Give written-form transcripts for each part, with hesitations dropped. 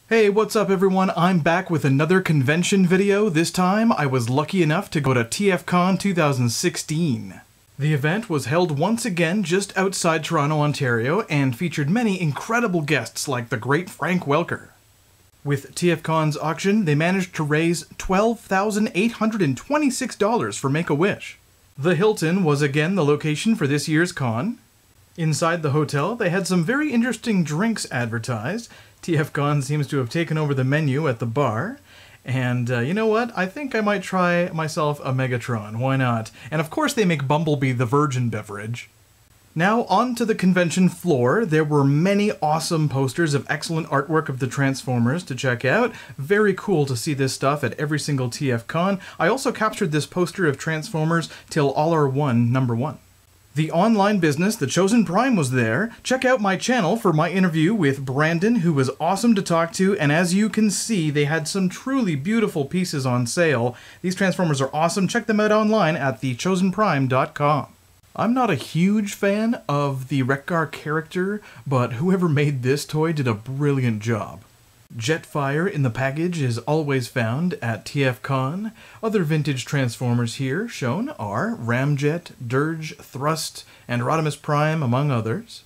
Hey, what's up everyone? I'm back with another convention video. This time, I was lucky enough to go to TFCon 2016. The event was held once again just outside Toronto, Ontario, and featured many incredible guests like the great Frank Welker. With TFCon's auction, they managed to raise $12,826 for Make-A-Wish. The Hilton was again the location for this year's con. Inside the hotel, they had some very interesting drinks advertised. TFCon seems to have taken over the menu at the bar. And you know what? I think I might try myself a Megatron. Why not? And of course they make Bumblebee the virgin beverage. Now onto the convention floor. There were many awesome posters of excellent artwork of the Transformers to check out. Very cool to see this stuff at every single TFCon. I also captured this poster of Transformers Till All Are One #1. The online business, The Chosen Prime, was there. Check out my channel for my interview with Brandon, who was awesome to talk to, and as you can see, they had some truly beautiful pieces on sale. These Transformers are awesome. Check them out online at thechosenprime.com. I'm not a huge fan of the Wreck-Gar character, but whoever made this toy did a brilliant job. Jetfire in the package is always found at TFCon. Other vintage Transformers here shown are Ramjet, Dirge, Thrust, and Rodimus Prime, among others.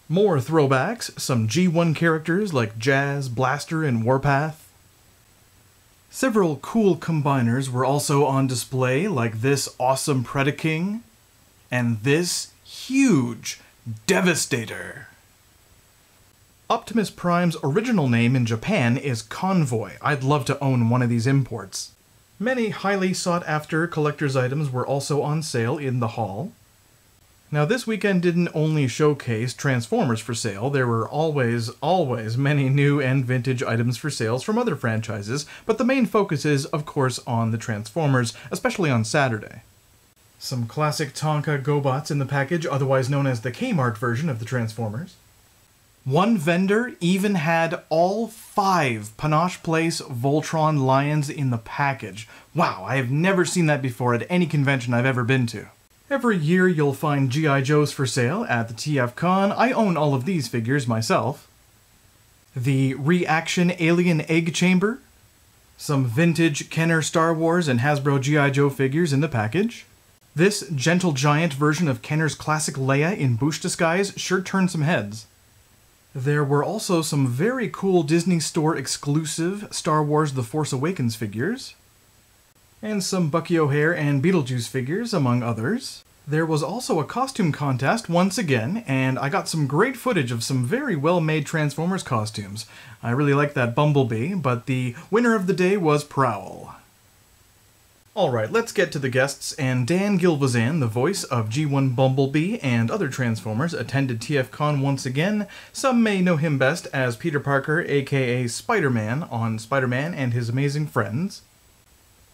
More throwbacks, some G1 characters like Jazz, Blaster, and Warpath. Several cool combiners were also on display, like this awesome Predaking, and this huge Devastator. Optimus Prime's original name in Japan is Convoy. I'd love to own one of these imports. Many highly sought-after collector's items were also on sale in the hall. Now this weekend didn't only showcase Transformers for sale, there were always many new and vintage items for sales from other franchises, but the main focus is, of course, on the Transformers, especially on Saturday. Some classic Tonka GoBots in the package, otherwise known as the Kmart version of the Transformers. One vendor even had all 5 Panache Place Voltron Lions in the package. Wow, I have never seen that before at any convention I've ever been to. Every year you'll find G.I. Joes for sale at the TFCon. I own all of these figures myself. The Reaction Alien Egg Chamber. Some vintage Kenner Star Wars and Hasbro G.I. Joe figures in the package. This Gentle Giant version of Kenner's classic Leia in Boosh disguise sure turned some heads. There were also some very cool Disney Store exclusive Star Wars The Force Awakens figures. And some Bucky O'Hare and Beetlejuice figures, among others. There was also a costume contest once again, and I got some great footage of some very well-made Transformers costumes. I really liked that Bumblebee, but the winner of the day was Prowl. Alright, let's get to the guests, and Dan Gilvezan, the voice of G1 Bumblebee and other Transformers, attended TFCon once again. Some may know him best as Peter Parker, aka Spider-Man, on Spider-Man and His Amazing Friends.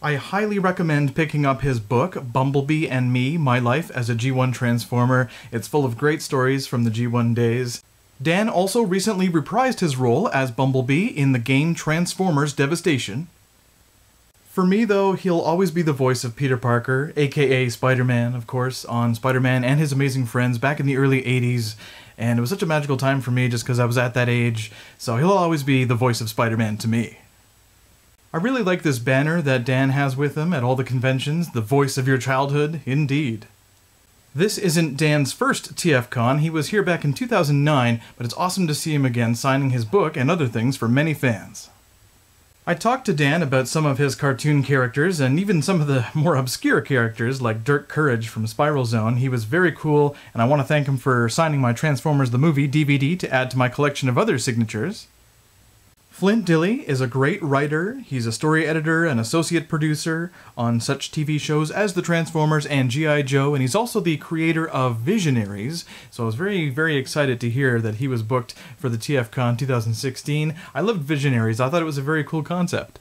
I highly recommend picking up his book, Bumblebee and Me, My Life as a G1 Transformer. It's full of great stories from the G1 days. Dan also recently reprised his role as Bumblebee in the game Transformers Devastation. For me, though, he'll always be the voice of Peter Parker, aka Spider-Man, of course, on Spider-Man and His Amazing Friends back in the early 80s, and it was such a magical time for me just because I was at that age, so he'll always be the voice of Spider-Man to me. I really like this banner that Dan has with him at all the conventions, the voice of your childhood, indeed. This isn't Dan's first TFCon, he was here back in 2009, but it's awesome to see him again signing his book and other things for many fans. I talked to Dan about some of his cartoon characters, and even some of the more obscure characters, like Dirk Courage from Spiral Zone. He was very cool, and I want to thank him for signing my Transformers the Movie DVD to add to my collection of other signatures. Flint Dille is a great writer. He's a story editor and associate producer on such TV shows as The Transformers and G.I. Joe, and he's also the creator of Visionaries, so I was very, very excited to hear that he was booked for the TFCon 2016. I loved Visionaries. I thought it was a very cool concept.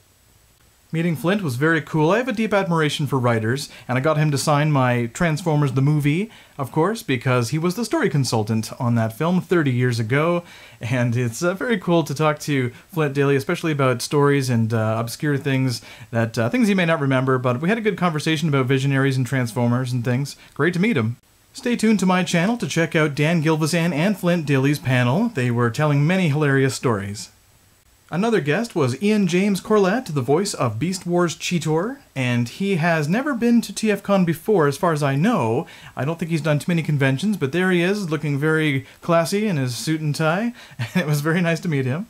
Meeting Flint was very cool. I have a deep admiration for writers, and I got him to sign my Transformers the Movie, of course, because he was the story consultant on that film 30 years ago, and it's very cool to talk to Flint Dille, especially about stories and obscure things, things he may not remember, but we had a good conversation about Visionaries and Transformers and things. Great to meet him. Stay tuned to my channel to check out Dan Gilvezan and Flint Dille's panel. They were telling many hilarious stories. Another guest was Ian James Corlett, the voice of Beast Wars Cheetor, and he has never been to TFCon before, as far as I know. I don't think he's done too many conventions, but there he is, looking very classy in his suit and tie, and it was very nice to meet him.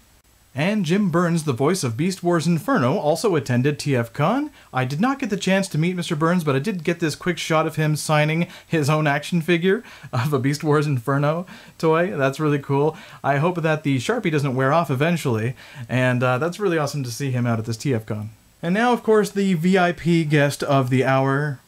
And Jim Burns, the voice of Beast Wars Inferno, also attended TFCon. I did not get the chance to meet Mr. Burns, but I did get this quick shot of him signing his own action figure of a Beast Wars Inferno toy. That's really cool. I hope that the Sharpie doesn't wear off eventually, and that's really awesome to see him out at this TFCon. And now, of course, the VIP guest of the hour,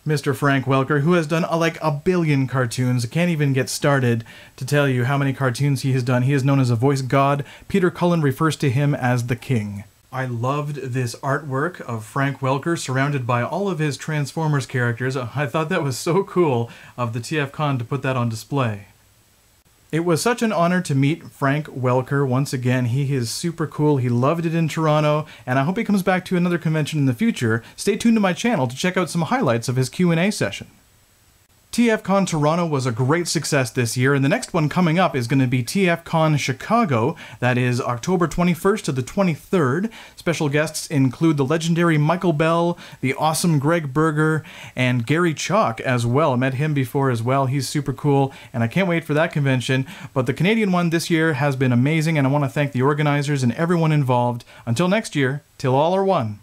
Mr. Frank Welker, who has done like a billion cartoons. I can't even get started to tell you how many cartoons he has done. He is known as a voice god. Peter Cullen refers to him as the King. I loved this artwork of Frank Welker surrounded by all of his Transformers characters. I thought that was so cool of the TFCon to put that on display. It was such an honor to meet Frank Welker once again. He is super cool. He loved it in Toronto, and I hope he comes back to another convention in the future. Stay tuned to my channel to check out some highlights of his Q&A session. TFCon Toronto was a great success this year, and the next one coming up is going to be TFCon Chicago. That is October 21st to the 23rd. Special guests include the legendary Michael Bell, the awesome Greg Berger, and Gary Chalk as well. I met him before as well. He's super cool, and I can't wait for that convention. But the Canadian one this year has been amazing, and I want to thank the organizers and everyone involved. Until next year, till all are one.